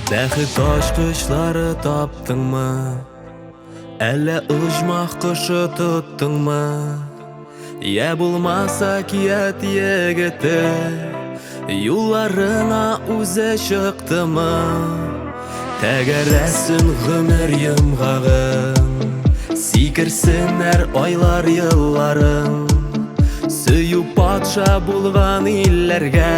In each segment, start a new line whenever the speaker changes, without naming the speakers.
Бәхет ачкычлары таптыңмы? Әллә ұжмақ құшы тұттыңмы? Я булмаса кият егеті, юлларына үзе чыктымы? Тәгәрәсін гомер йомгагын, сикерсеннәр айлар елларын. Сөю патша булган илләргә,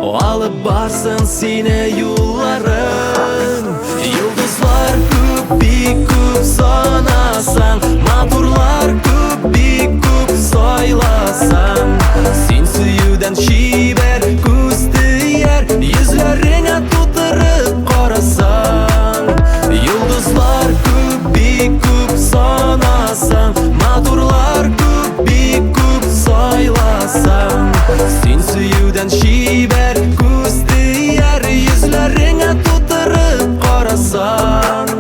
алып барсын сине юлларын. Йолдызлар күп, бик күп санасаң, матурлар күп, бик күп сайласаң. Син сөюдән чибәр, күз тияр, йөзләреңә тутырып карасаң. Йолдызлар күп, бик күп санасаң, матурлар күп, бик күп сайласаң. Син сөюдән чибәр, күз тияр, йөзләреңә тутырып карасаң.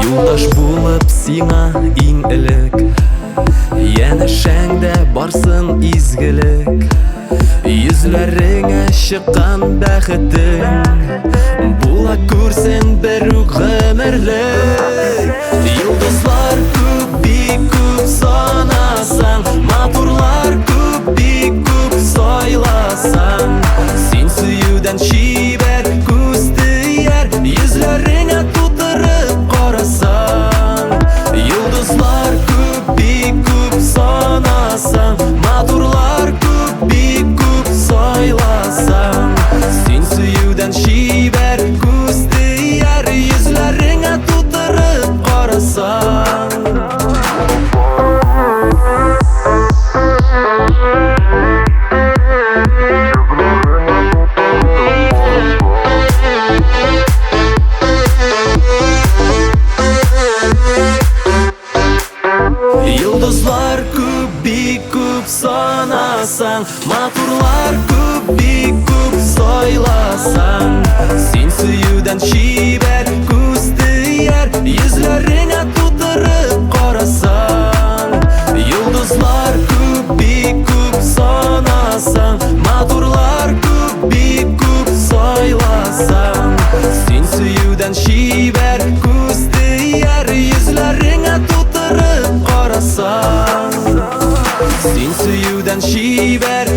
Юлдаш булып сиңа иң элек, янәшәңдә барсын изгелек. Йөзләреңә чыккан бәхетең, була күрсен бер үк гомерлек. Йолдызлар күп, бик күп санасаң, матурлар күп, бик күп сайласаң. Син сөюдән чибәр, күз тияр, йөзләреңә тутырып карасаң. Йолдызлар күп, бик күп санасаң, матурлар күп, бик күп сайласаң. Син сөюдән чибәр, күз тияр, йөзләреңә тутырып карасаң. Йолдызлар күп, бик күп санасаң, матурлар күп, бик күп сайласаң. Син сөюдән чибәр, күз тияр, йөзләреңә тутырып карасаң. Йолдызлар күп, бик күп санасаң, матурлар күп, бик күп сайласаң. Син сөюдән чибәр, күз тияр, йөзләреңә тутырып карасаң. Син сөюдән чибәр,